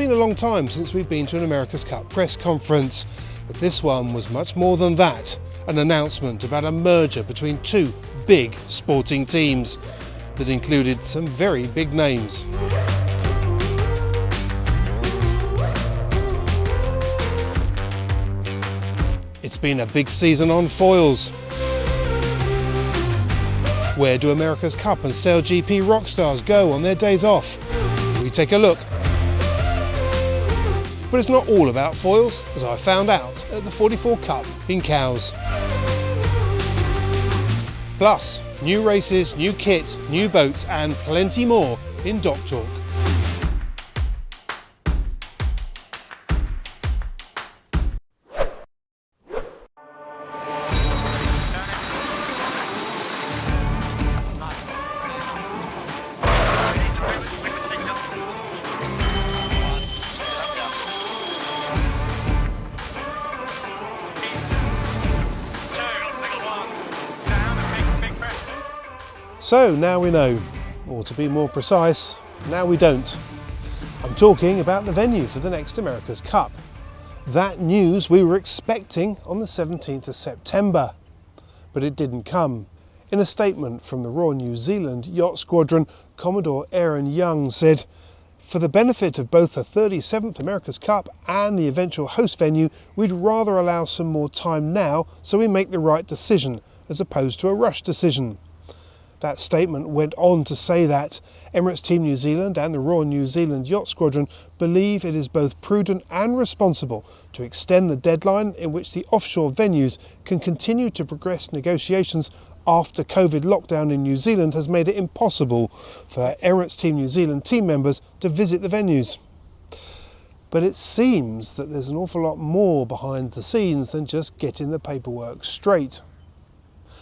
been a long time since we've been to an America's Cup press conference, but this one was much more than that. An announcement about a merger between two big sporting teams that included some very big names. It's been a big season on foils. Where do America's Cup and Sail GP rock stars go on their days off? We take a look. But it's not all about foils, as I found out at the 44 Cup in Cowes. Plus, new races, new kit, new boats and plenty more in Dock Talk. So now we know, or to be more precise, now we don't. I'm talking about the venue for the next America's Cup. That news we were expecting on the 17th of September, but it didn't come. In a statement from the Royal New Zealand Yacht Squadron, Commodore Aaron Young said, "For the benefit of both the 37th America's Cup and the eventual host venue, we'd rather allow some more time now so we make the right decision, as opposed to a rush decision." That statement went on to say that Emirates Team New Zealand and the Royal New Zealand Yacht Squadron believe it is both prudent and responsible to extend the deadline in which the offshore venues can continue to progress negotiations after COVID lockdown in New Zealand has made it impossible for Emirates Team New Zealand team members to visit the venues. But it seems that there's an awful lot more behind the scenes than just getting the paperwork straight.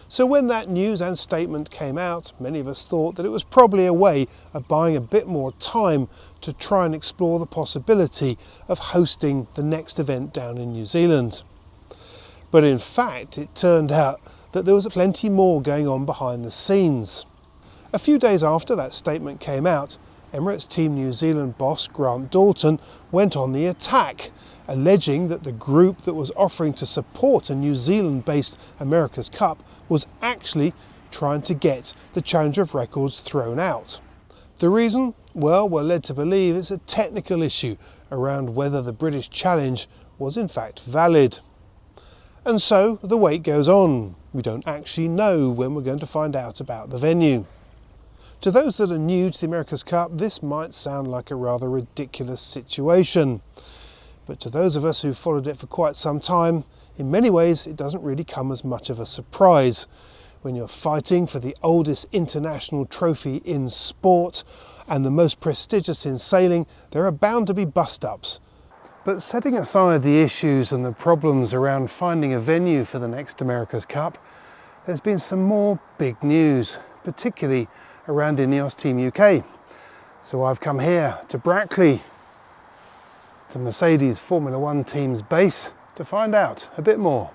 So when that news and statement came out, many of us thought that it was probably a way of buying a bit more time to try and explore the possibility of hosting the next event down in New Zealand. But in fact, it turned out that there was plenty more going on behind the scenes. A few days after that statement came out, Emirates Team New Zealand boss Grant Dalton went on the attack, alleging that the group that was offering to support a New Zealand-based America's Cup was actually trying to get the Challenger of Records thrown out. The reason? Well, we're led to believe it's a technical issue around whether the British challenge was in fact valid. And so the wait goes on. We don't actually know when we're going to find out about the venue. To those that are new to the America's Cup, this might sound like a rather ridiculous situation. But to those of us who've followed it for quite some time, in many ways it doesn't really come as much of a surprise. When you're fighting for the oldest international trophy in sport and the most prestigious in sailing, there are bound to be bust-ups. But setting aside the issues and the problems around finding a venue for the next America's Cup, there's been some more big news, particularly around Ineos Team UK. So I've come here to Brackley, the Mercedes Formula One team's base, to find out a bit more.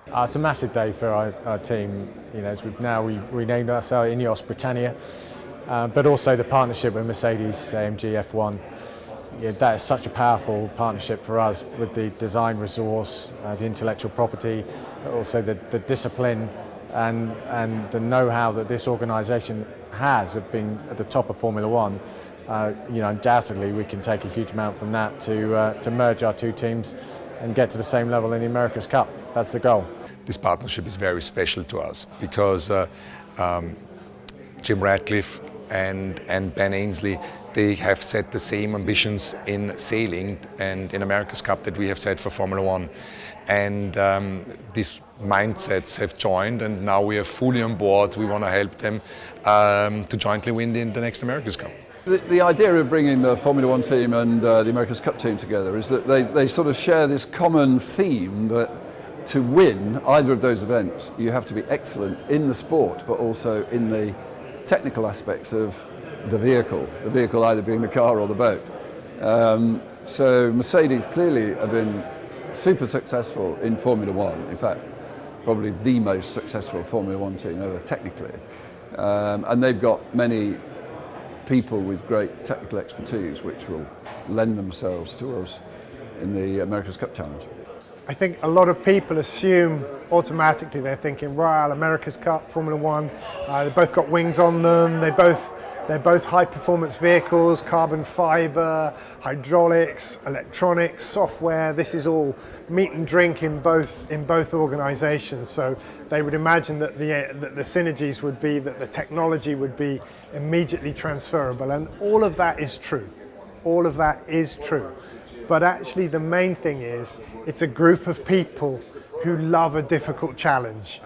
It's a massive day for our team, as we've now renamed ourselves Ineos Britannia, but also the partnership with Mercedes AMG F1. That is such a powerful partnership for us with the design resource, the intellectual property, also the discipline and the know-how that this organisation has of being at the top of Formula One. Undoubtedly we can take a huge amount from that to merge our two teams and get to the same level in the America's Cup. That's the goal. This partnership is very special to us because Jim Ratcliffe and Ben Ainsley, they have set the same ambitions in sailing and in America's Cup that we have set for Formula One. And these mindsets have joined, and now we are fully on board. We want to help them to jointly win the next America's Cup. The idea of bringing the Formula One team and the America's Cup team together is that they sort of share this common theme that to win either of those events, you have to be excellent in the sport, but also in the technical aspects of the vehicle either being the car or the boat. So Mercedes clearly have been super successful in Formula One, in fact, probably the most successful Formula One team ever technically. And they've got many people with great technical expertise, which will lend themselves to us in the America's Cup Challenge. I think a lot of people assume automatically they're thinking, Royal America's Cup, Formula One, they've both got wings on them, they're both high performance vehicles, carbon fibre, hydraulics, electronics, software. This is all meat and drink in both organisations. So they would imagine that the synergies would be that the technology would be immediately transferable, and all of that is true. All of that is true. But actually the main thing is it's a group of people who love a difficult challenge.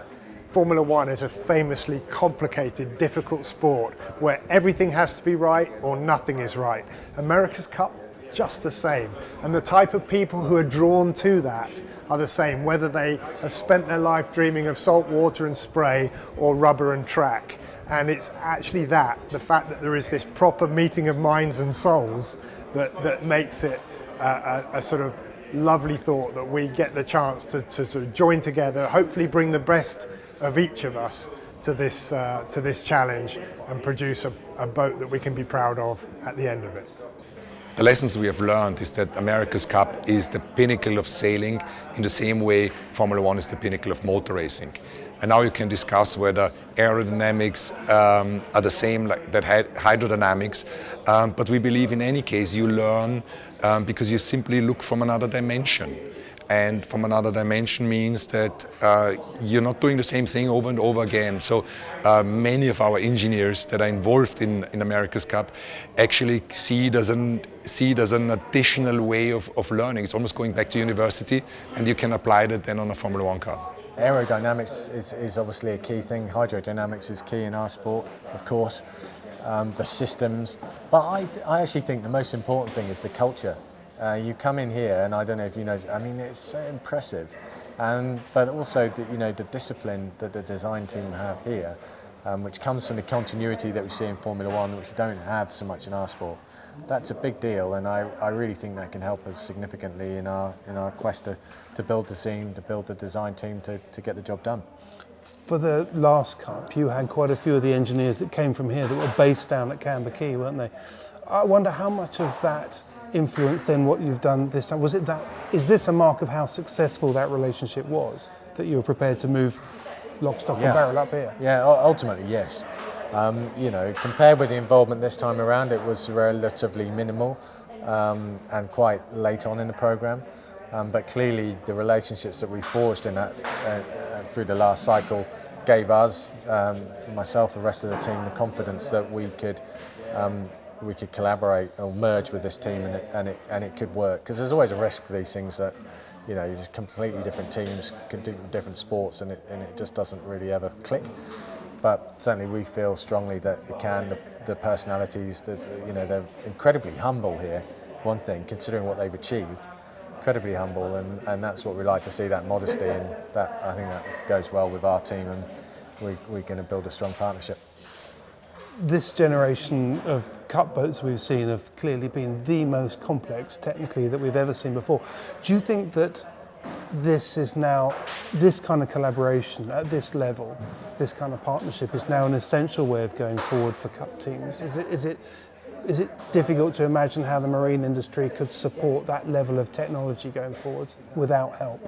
Formula One is a famously complicated, difficult sport where everything has to be right or nothing is right. America's Cup, just the same. And the type of people who are drawn to that are the same, whether they have spent their life dreaming of salt water and spray or rubber and track. And it's actually the fact that there is this proper meeting of minds and souls that makes it a sort of lovely thought that we get the chance to sort of join together, hopefully bring the best of each of us to this challenge and produce a boat that we can be proud of at the end of it. The lessons we have learned is that America's Cup is the pinnacle of sailing in the same way Formula One is the pinnacle of motor racing. And now you can discuss whether aerodynamics are the same like that hydrodynamics, but we believe in any case you learn because you simply look from another dimension. And from another dimension means that you're not doing the same thing over and over again. So many of our engineers that are involved in America's Cup actually see it as an additional way of learning. It's almost going back to university, and you can apply that then on a Formula One car. Aerodynamics is obviously a key thing. Hydrodynamics is key in our sport, of course. The systems, but I actually think the most important thing is the culture. You come in here, and I don't know if you know, I mean, it's so impressive, but also the discipline that the design team have here, which comes from the continuity that we see in Formula One, which we don't have so much in our sport. That's a big deal, and I really think that can help us significantly in our quest to build the scene, to build the design team to get the job done. For the last Cup, you had quite a few of the engineers that came from here that were based down at Camber Quay, weren't they? I wonder how much of that influenced then what you've done this time. Is this a mark of how successful that relationship was, that you were prepared to move lock, stock and barrel up here? Yeah, ultimately, yes. Compared with the involvement this time around, it was relatively minimal and quite late on in the programme. But clearly the relationships that we forged in that through the last cycle gave us, myself, the rest of the team, the confidence that we could collaborate or merge with this team and it could work. Because there's always a risk for these things that just completely different teams can do different sports and it just doesn't really ever click. But certainly we feel strongly that it can. The personalities, they're incredibly humble here. One thing, considering what they've achieved. Incredibly humble, and that's what we like to see, that modesty, and that I think that goes well with our team, and we're going to build a strong partnership. This generation of cup boats we've seen have clearly been the most complex technically that we've ever seen before. Do you think that this kind of collaboration at this level, this kind of partnership is now an essential way of going forward for cup teams? Is it difficult to imagine how the marine industry could support that level of technology going forwards without help?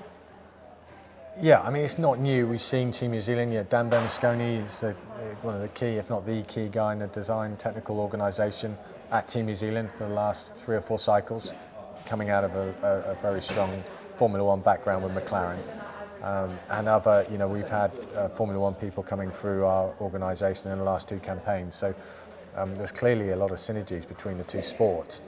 Yeah, I mean, it's not new. We've seen Team New Zealand. Dan Bernasconi is one of the key, if not the key guy in the design technical organisation at Team New Zealand for the last 3 or 4 cycles, coming out of a very strong Formula One background with McLaren. And other, we've had Formula One people coming through our organisation in the last 2 campaigns. So there's clearly a lot of synergies between the 2 sports.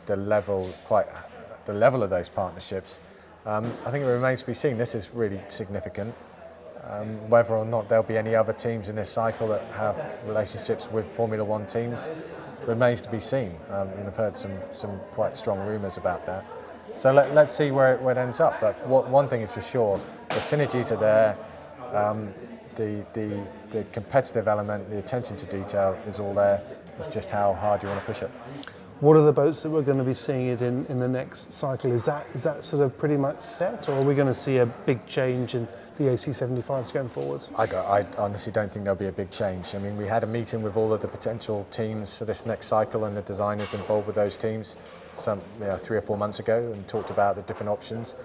The level of those partnerships, I think it remains to be seen. This is really significant. Whether or not there'll be any other teams in this cycle that have relationships with Formula One teams remains to be seen. I've heard some quite strong rumours about that. So let's see where it ends up. But one thing is for sure, the synergies are there. The competitive element, the attention to detail is all there. It's just how hard you want to push it. What are the boats that we're going to be seeing it in the next cycle? Is that sort of pretty much set, or are we going to see a big change in the AC75s going forwards? I honestly don't think there'll be a big change. I mean, we had a meeting with all of the potential teams for this next cycle and the designers involved with those teams 3 or 4 months ago, and talked about the different options.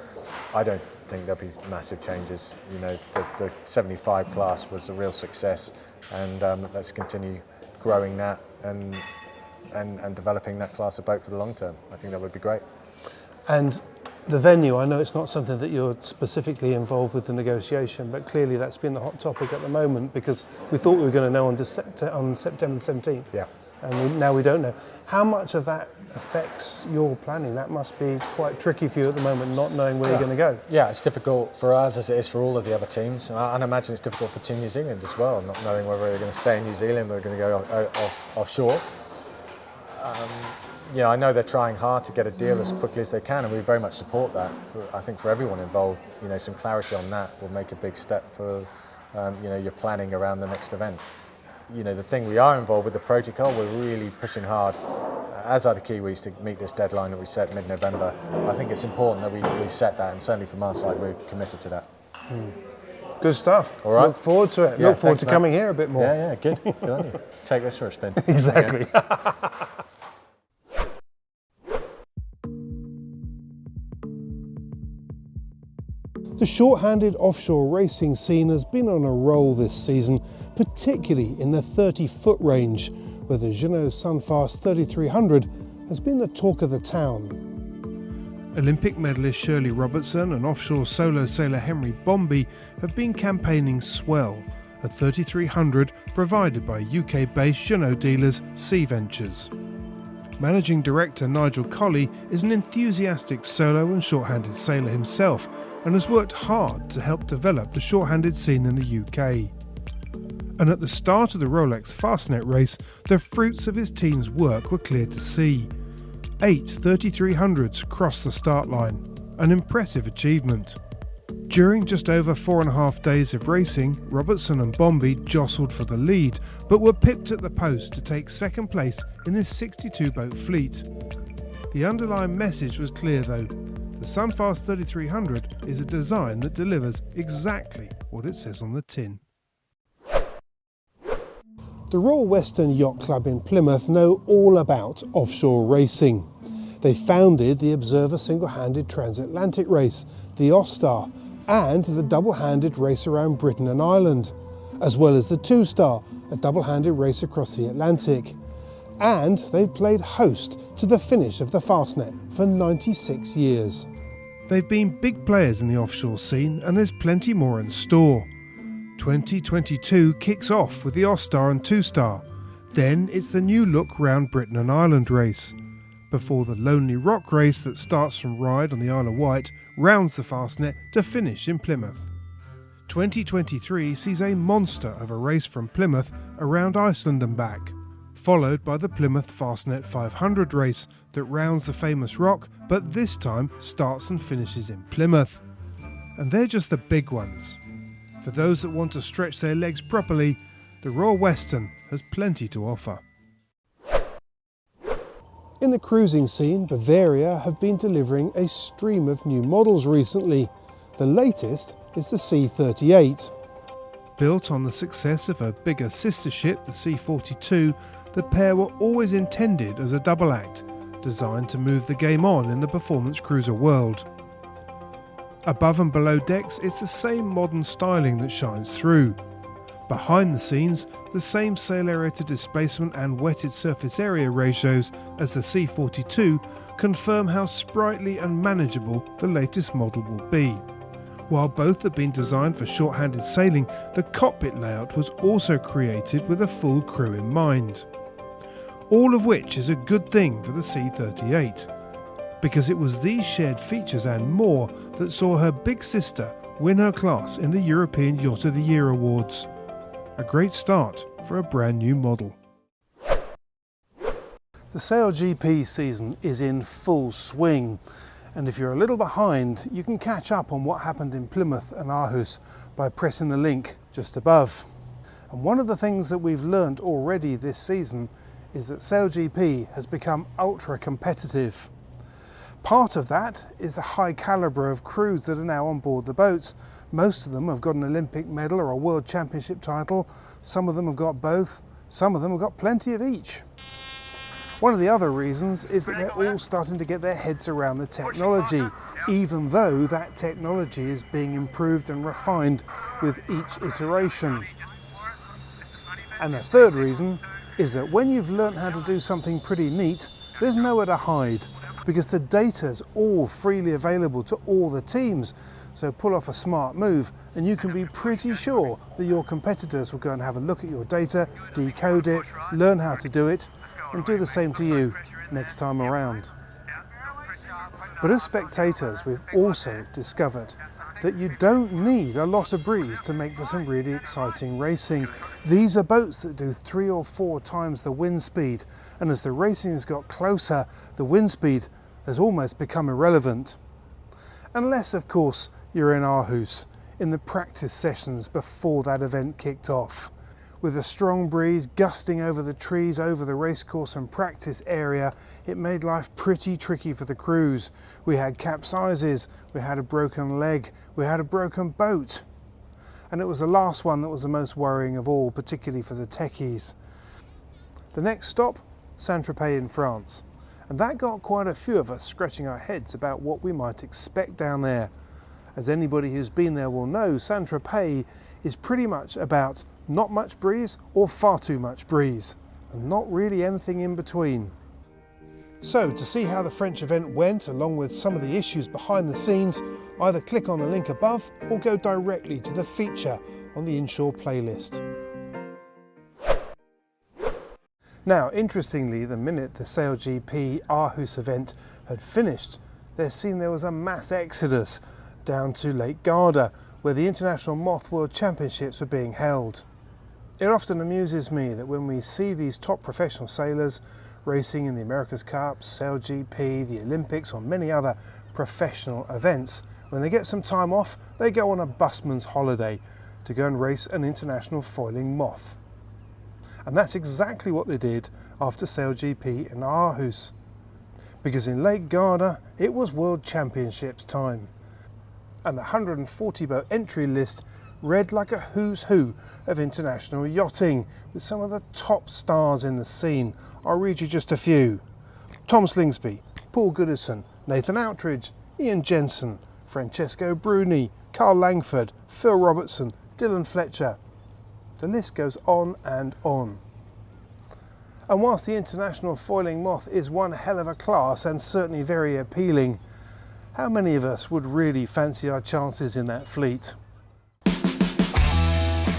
I don't think there'll be massive changes. You know, the 75 class was a real success, and let's continue growing that and developing that class of boat for the long term. I think that would be great. And the venue, I know it's not something that you're specifically involved with the negotiation, but clearly that's been the hot topic at the moment, because we thought we were going to know on September the 17th. Yeah. And now we don't know. How much of that affects your planning? That must be quite tricky for you at the moment, not knowing where you're going to go. Yeah, it's difficult for us as it is for all of the other teams. And I imagine it's difficult for Team New Zealand as well, not knowing whether they're going to stay in New Zealand or they're going to go offshore. I know they're trying hard to get a deal as quickly as they can, and we very much support that. I think for everyone involved, some clarity on that will make a big step for your planning around the next event. The thing we are involved with, the protocol, we're really pushing hard, as are the Kiwis, to meet this deadline that we set mid-November. I think it's important that we set that, and certainly from our side, we're committed to that. Good stuff. All right. Look forward to it. Yeah, Look forward to mate. coming here a bit more. Yeah, good. Good on you. Take this for a spin. Exactly. The short-handed offshore racing scene has been on a roll this season, particularly in the 30-foot range, where the Jeanneau Sunfast 3300 has been the talk of the town. Olympic medalist Shirley Robertson and offshore solo sailor Henry Bombi have been campaigning swell, a 3300 provided by UK-based Jeanneau dealers Sea Ventures. Managing Director Nigel Colley is an enthusiastic solo and short-handed sailor himself, and has worked hard to help develop the short-handed scene in the UK. And at the start of the Rolex Fastnet race, the fruits of his team's work were clear to see. 8 3300s crossed the start line, an impressive achievement. During just over 4.5 days of racing, Robertson and Bombi jostled for the lead, but were pipped at the post to take second place in this 62-boat fleet. The underlying message was clear though. The Sunfast 3300 is a design that delivers exactly what it says on the tin. The Royal Western Yacht Club in Plymouth know all about offshore racing. They founded the Observer single-handed transatlantic race, the Ostar, and the double-handed race around Britain and Ireland, as well as the Two-Star, a double-handed race across the Atlantic. And they've played host to the finish of the Fastnet for 96 years. They've been big players in the offshore scene, and there's plenty more in store. 2022 kicks off with the Ostar and Two-Star. Then it's the new look round Britain and Ireland race, before the Lonely Rock race that starts from Ryde on the Isle of Wight rounds the Fastnet to finish in Plymouth. 2023 sees a monster of a race from Plymouth around Iceland and back, followed by the Plymouth Fastnet 500 race that rounds the famous rock, but this time starts and finishes in Plymouth. And they're just the big ones. For those that want to stretch their legs properly, the Royal Western has plenty to offer. In the cruising scene, Bavaria have been delivering a stream of new models recently. The latest is the C38. Built on the success of a bigger sister ship, the C42, the pair were always intended as a double act, designed to move the game on in the performance cruiser world. Above and below decks, it's the same modern styling that shines through. Behind the scenes, the same sail area to displacement and wetted surface area ratios as the C42 confirm how sprightly and manageable the latest model will be. While both have been designed for short-handed sailing, the cockpit layout was also created with a full crew in mind. All of which is a good thing for the C38, because it was these shared features and more that saw her big sister win her class in the European Yacht of the Year Awards. A great start for a brand new model. The SailGP season is in full swing, and if you're a little behind, you can catch up on what happened in Plymouth and Aarhus by pressing the link just above. And one of the things that we've learned already this season is that SailGP has become ultra competitive. Part of that is the high calibre of crews that are now on board the boats. Most of them have got an Olympic medal or a World Championship title. Some of them have got both. Some of them have got plenty of each. One of the other reasons is that they're all starting to get their heads around the technology, even though that technology is being improved and refined with each iteration. And the third reason is that when you've learnt how to do something pretty neat, there's nowhere to hide, because the data's all freely available to all the teams. So pull off a smart move and you can be pretty sure that your competitors will go and have a look at your data, decode it, learn how to do it, and do the same to you next time around. But as spectators, we've also discovered that you don't need a lot of breeze to make for some really exciting racing. These are boats that do 3 or 4 times the wind speed, and as the racing has got closer, the wind speed has almost become irrelevant. Unless, of course, you're in Aarhus, in the practice sessions before that event kicked off. With a strong breeze gusting over the trees over the racecourse and practice area, it made life pretty tricky for the crews. We had capsizes, we had a broken leg, we had a broken boat. And it was the last one that was the most worrying of all, particularly for the techies. The next stop, Saint-Tropez in France. And that got quite a few of us scratching our heads about what we might expect down there. As anybody who's been there will know, Saint-Tropez is pretty much about not much breeze or far too much breeze, and not really anything in between. So to see how the French event went, along with some of the issues behind the scenes, either click on the link above or go directly to the feature on the Inshore playlist. Now, interestingly, the minute the SailGP Aarhus event had finished, there was a mass exodus down to Lake Garda, where the International Moth World Championships were being held. It often amuses me that when we see these top professional sailors racing in the America's Cup, SailGP, the Olympics, or many other professional events, when they get some time off, they go on a busman's holiday to go and race an international foiling moth. And that's exactly what they did after SailGP in Aarhus. Because in Lake Garda, it was World Championships time. And the 140 boat entry list read like a who's who of international yachting, with some of the top stars in the scene. I'll read you just a few. Tom Slingsby, Paul Goodison, Nathan Outridge, Ian Jensen, Francesco Bruni, Carl Langford, Phil Robertson, Dylan Fletcher. The list goes on and on. And whilst the international foiling moth is one hell of a class and certainly very appealing, how many of us would really fancy our chances in that fleet?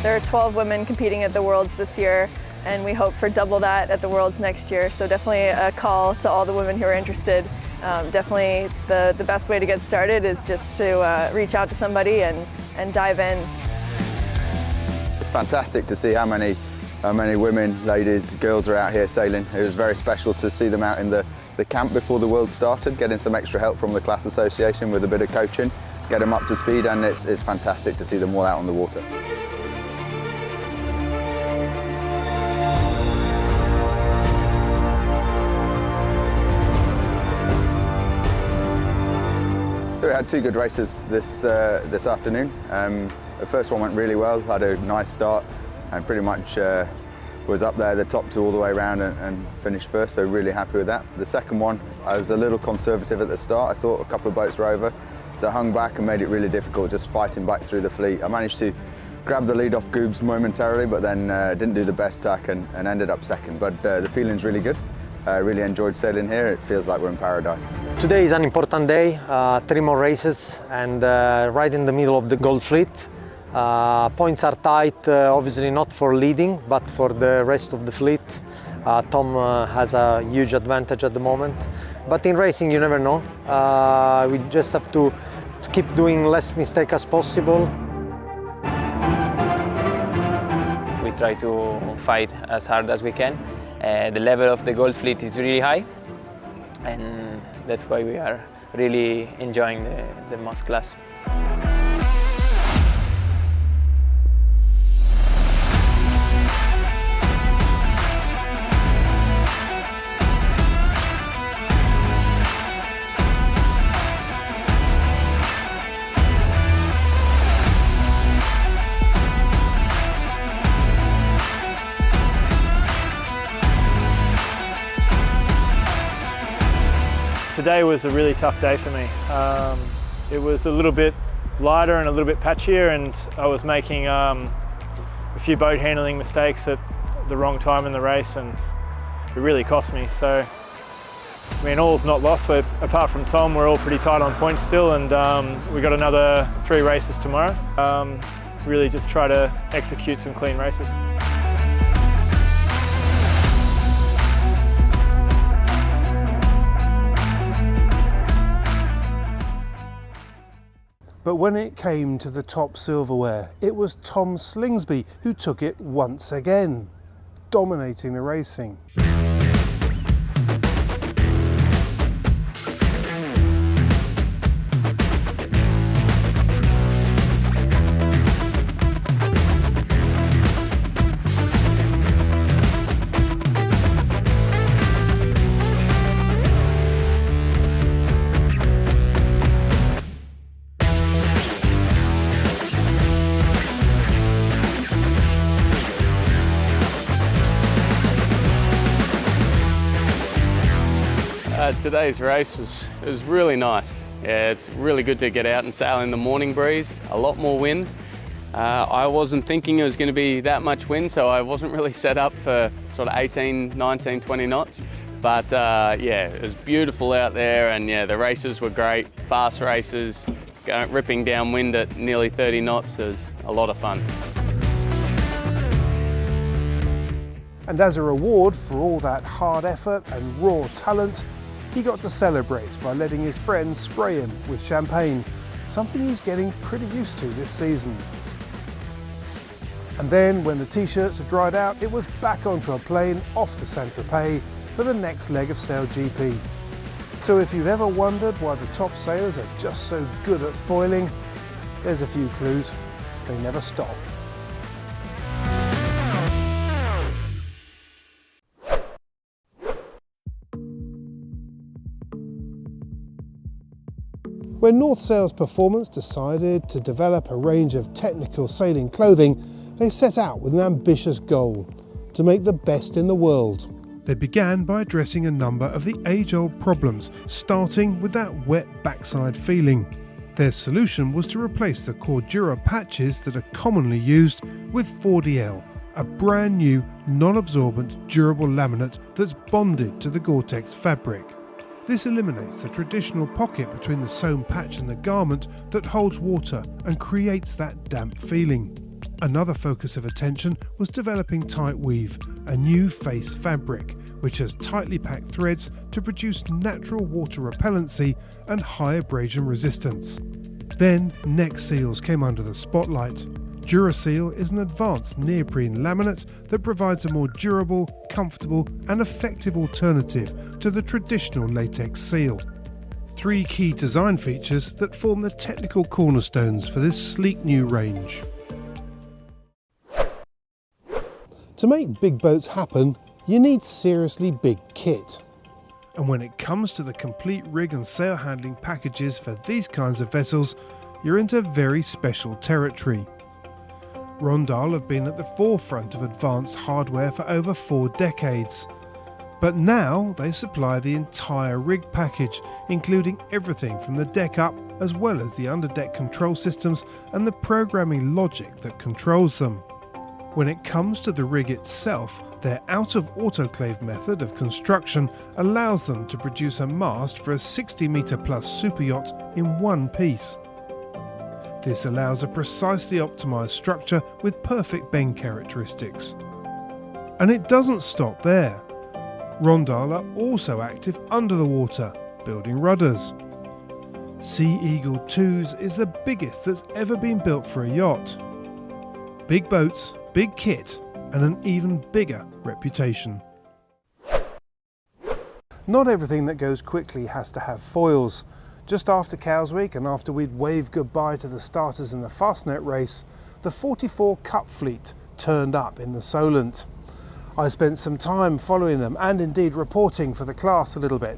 There are 12 women competing at the Worlds this year, and we hope for double that at the Worlds next year. So definitely a call to all the women who are interested. Definitely the best way to get started is just to reach out to somebody and dive in. It's fantastic to see how many women, ladies, girls are out here sailing. It was very special to see them out in the camp before the World started, getting some extra help from the class association with a bit of coaching, get them up to speed, and it's fantastic to see them all out on the water. So we had 2 good races this afternoon. The first one went really well, had a nice start and pretty much was up there, the top 2 all the way around and finished first, so really happy with that. The second one, I was a little conservative at the start. I thought a couple of boats were over, so I hung back and made it really difficult, just fighting back through the fleet. I managed to grab the lead off Goobs momentarily, but then didn't do the best tack and ended up second. But the feeling's really good. I really enjoyed sailing here. It feels like we're in paradise. Today is an important day, 3 more races, and right in the middle of the Gold Fleet. Points are tight, obviously not for leading, but for the rest of the fleet. Tom has a huge advantage at the moment. But in racing, you never know. We just have to keep doing less mistakes as possible. We try to fight as hard as we can. The level of the Gold Fleet is really high, and that's why we are really enjoying the moth class. Today was a really tough day for me. It was a little bit lighter and a little bit patchier, and I was making a few boat handling mistakes at the wrong time in the race, and it really cost me. So, I mean, all's not lost, but apart from Tom, we're all pretty tight on points still, and we got another 3 races tomorrow. Really just try to execute some clean races. But when it came to the top silverware, it was Tom Slingsby who took it once again, dominating the racing. Today's race was really nice. Yeah, it's really good to get out and sail in the morning breeze, a lot more wind. I wasn't thinking it was going to be that much wind, so I wasn't really set up for sort of 18, 19, 20 knots. But yeah, it was beautiful out there, and yeah, the races were great, fast races, ripping downwind at nearly 30 knots. It was a lot of fun. And as a reward for all that hard effort and raw talent, he got to celebrate by letting his friends spray him with champagne, something he's getting pretty used to this season. And then when the t-shirts had dried out, it was back onto a plane off to Saint-Tropez for the next leg of Sail GP. So if you've ever wondered why the top sailors are just so good at foiling, there's a few clues. They never stop. When North Sails Performance decided to develop a range of technical sailing clothing, they set out with an ambitious goal: to make the best in the world. They began by addressing a number of the age-old problems, starting with that wet backside feeling. Their solution was to replace the Cordura patches that are commonly used with 4DL, a brand new non-absorbent durable laminate that's bonded to the Gore-Tex fabric. This eliminates the traditional pocket between the sewn patch and the garment that holds water and creates that damp feeling. Another focus of attention was developing tight weave, a new face fabric which has tightly packed threads to produce natural water repellency and high abrasion resistance. Then neck seals came under the spotlight. DuraSeal is an advanced neoprene laminate that provides a more durable, comfortable and effective alternative to the traditional latex seal. 3 key design features that form the technical cornerstones for this sleek new range. To make big boats happen, you need seriously big kit. And when it comes to the complete rig and sail handling packages for these kinds of vessels, you're into very special territory. Rondal have been at the forefront of advanced hardware for over 4 decades. But now they supply the entire rig package, including everything from the deck up, as well as the underdeck control systems and the programming logic that controls them. When it comes to the rig itself, their out-of-autoclave method of construction allows them to produce a mast for a 60-metre plus super yacht in one piece. This allows a precisely optimised structure with perfect bend characteristics. And it doesn't stop there. Rondal are also active under the water, building rudders. Sea Eagle 2s is the biggest that's ever been built for a yacht. Big boats, big kit, and an even bigger reputation. Not everything that goes quickly has to have foils. Just after Cowes Week and after we'd waved goodbye to the starters in the Fastnet race, the 44 Cup fleet turned up in the Solent. I spent some time following them and indeed reporting for the class a little bit.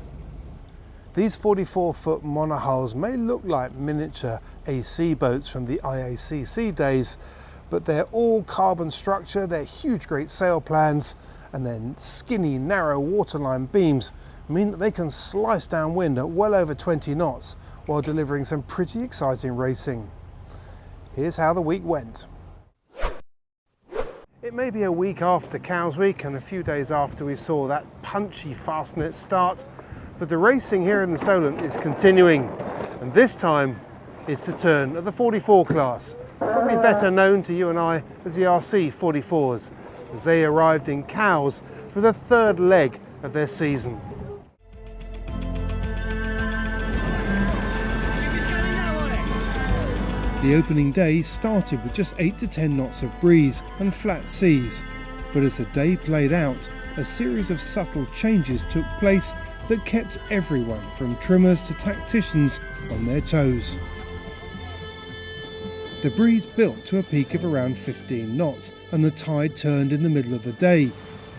These 44-foot monohulls may look like miniature AC boats from the IACC days, but they're all carbon structure, they're huge great sail plans, and then skinny, narrow waterline beams mean that they can slice downwind at well over 20 knots while delivering some pretty exciting racing. Here's how the week went. It may be a week after Cows Week and a few days after we saw that punchy Fastnet start, but the racing here in the Solent is continuing, and this time it's the turn of the 44 class, probably better known to you and I as the RC 44s, as they arrived in Cowes for the third leg of their season. The opening day started with just 8 to 10 knots of breeze and flat seas, but as the day played out, a series of subtle changes took place that kept everyone from trimmers to tacticians on their toes. The breeze built to a peak of around 15 knots and the tide turned in the middle of the day.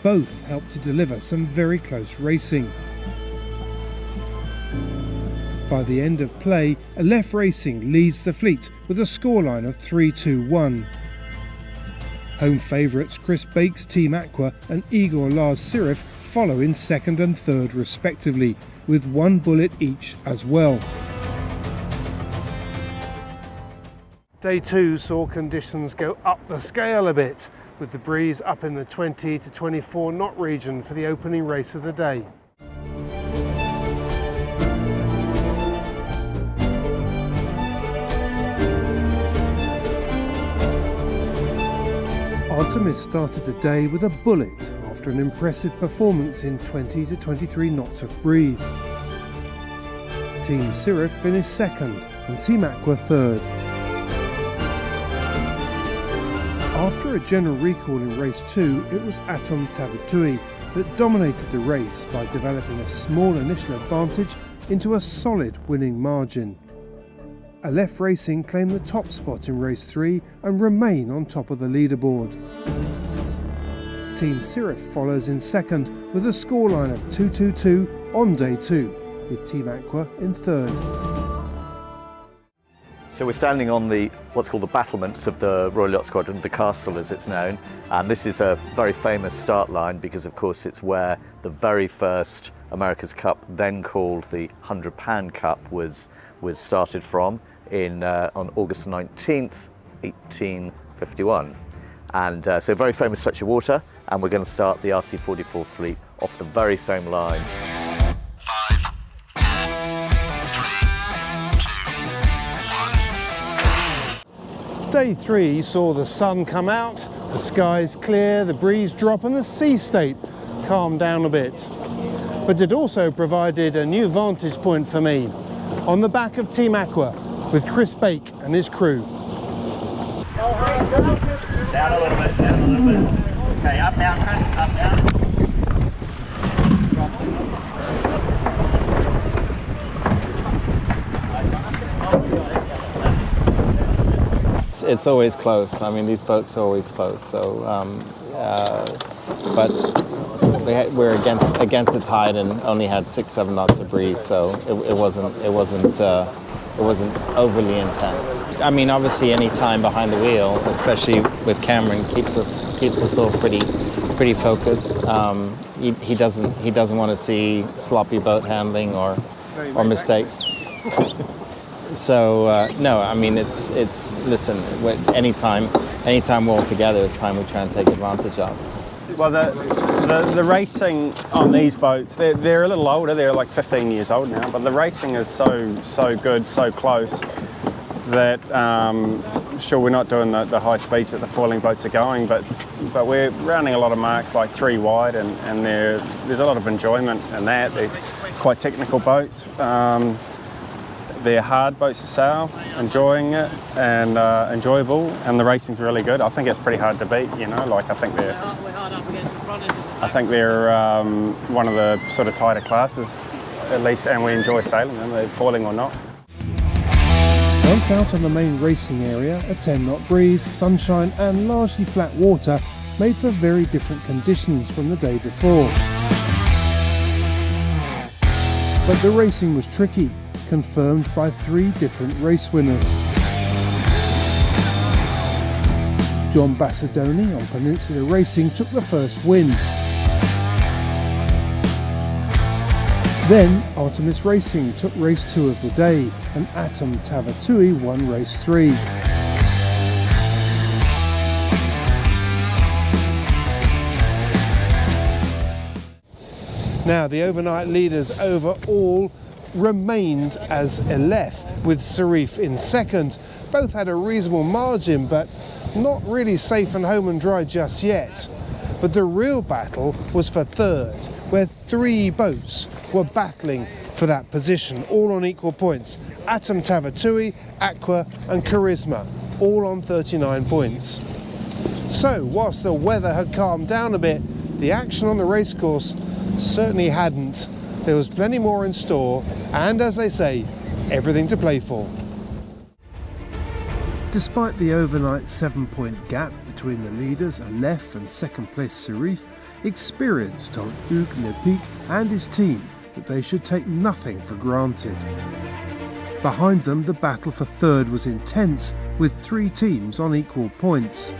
Both helped to deliver some very close racing. By the end of play, Aleph Racing leads the fleet with a scoreline of 3-2-1. Home favourites Chris Bake's Team Aqua and Igor Lars Sirif follow in second and third respectively, with 1 bullet each as well. Day 2 saw conditions go up the scale a bit, with the breeze up in the 20 to 24 knot region for the opening race of the day. Artemis started the day with a bullet after an impressive performance in 20 to 23 knots of breeze. Team Sirif finished second and Team Aqua third. After a general recall in race 2, it was Atom Tavutui that dominated the race by developing a small initial advantage into a solid winning margin. Aleph Racing claimed the top spot in race 3 and remain on top of the leaderboard. Team Sirif follows in second with a scoreline of 2-2-2 on day 2, with Team Aqua in third. So we're standing on what's called the battlements of the Royal Yacht Squadron, the castle as it's known, and this is a very famous start line because of course it's where the very first America's Cup, then called the £100 Cup, was started from on August 19th, 1851. And so a very famous stretch of water, and we're going to start the RC44 fleet off the very same line. Day 3 saw the sun come out, the skies clear, the breeze drop and the sea state calm down a bit. But it also provided a new vantage point for me, on the back of Team Aqua, with Chris Bake and his crew. Down a little bit, down a little bit. Okay, up, down, Chris, up, down. It's always close. I mean, these boats are always close. So, but we're against the tide and only had 6-7 knots of breeze, so it wasn't overly intense. I mean, obviously, any time behind the wheel, especially with Cameron, keeps us all pretty focused. He doesn't want to see sloppy boat handling or mistakes. So no, I mean listen. Anytime we're all together, it's time we try and take advantage of. Well, the racing on these boats, they're a little older. They're like 15 years old now, but the racing is so good, so close that sure, we're not doing the high speeds that the foiling boats are going, but we're rounding a lot of marks like 3 wide, and there's a lot of enjoyment in that. They're quite technical boats. They're hard boats to sail, enjoying it and enjoyable, and the racing's really good. I think it's pretty hard to beat, you know. Like I think they're one of the sort of tighter classes, at least, and we enjoy sailing them, foiling or not. Once out on the main racing area, a 10-knot breeze, sunshine and largely flat water made for very different conditions from the day before. But the racing was tricky, confirmed by 3 different race winners. John Bassadoni on Peninsula Racing took the first win. Then Artemis Racing took race 2 of the day and Atom Tavatui won race 3. Now the overnight leaders overall remained as Elef, with Sarif in second. Both had a reasonable margin, but not really safe and home and dry just yet. But the real battle was for third, where 3 boats were battling for that position, all on equal points. Atom Tavatui, Aqua and Charisma, all on 39 points. So, whilst the weather had calmed down a bit, the action on the racecourse certainly hadn't. There was plenty more in store, and as they say, everything to play for. Despite the overnight 7-point gap between the leaders Aleph and second place Sarif, experience told Hugues Lepic and his team that they should take nothing for granted. Behind them, the battle for third was intense, with 3 teams on equal points.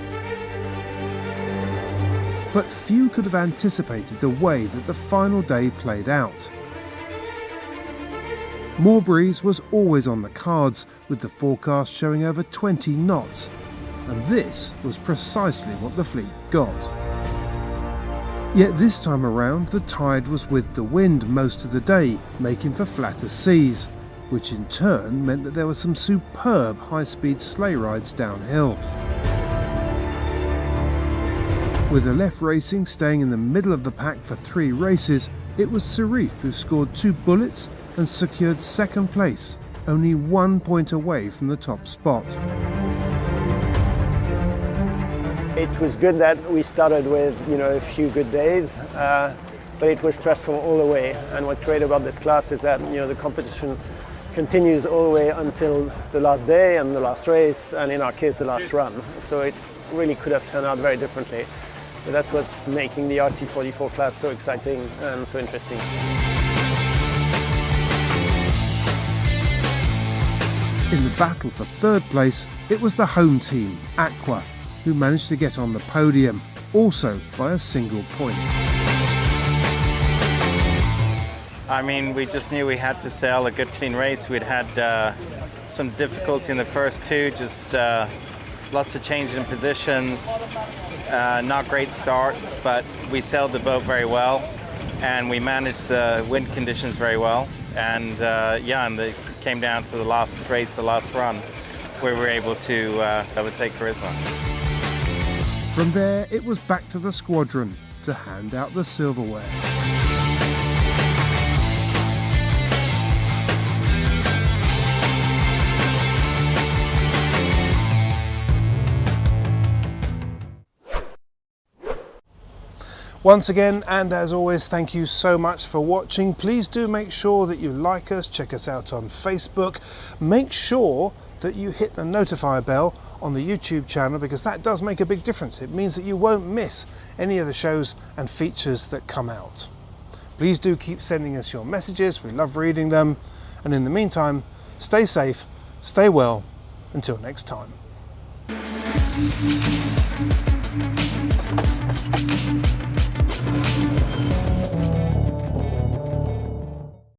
But few could have anticipated the way that the final day played out. More breeze was always on the cards, with the forecast showing over 20 knots, and this was precisely what the fleet got. Yet this time around, the tide was with the wind most of the day, making for flatter seas, which in turn meant that there were some superb high-speed sleigh rides downhill. With Aleph Racing staying in the middle of the pack for 3 races, it was Sarif who scored 2 bullets and secured second place, only 1 point away from the top spot. It was good that we started with a few good days, but it was stressful all the way. And what's great about this class is that the competition continues all the way until the last day and the last race, and in our case the last run. So it really could have turned out very differently. But that's what's making the RC44 class so exciting and so interesting. In the battle for third place, it was the home team, Aqua, who managed to get on the podium, also by a single point. I mean, we just knew we had to sail a good, clean race. We'd had some difficulty in the first 2, just lots of change in positions, not great starts, but we sailed the boat very well, and we managed the wind conditions very well. And and it came down to the last race, the last run, where we were able to overtake Charisma. From there, it was back to the squadron to hand out the silverware. Once again, and as always, thank you so much for watching. Please do make sure that you like us, check us out on Facebook. Make sure that you hit the notifier bell on the YouTube channel, because that does make a big difference. It means that you won't miss any of the shows and features that come out. Please do keep sending us your messages. We love reading them. And in the meantime, stay safe, stay well. Until next time.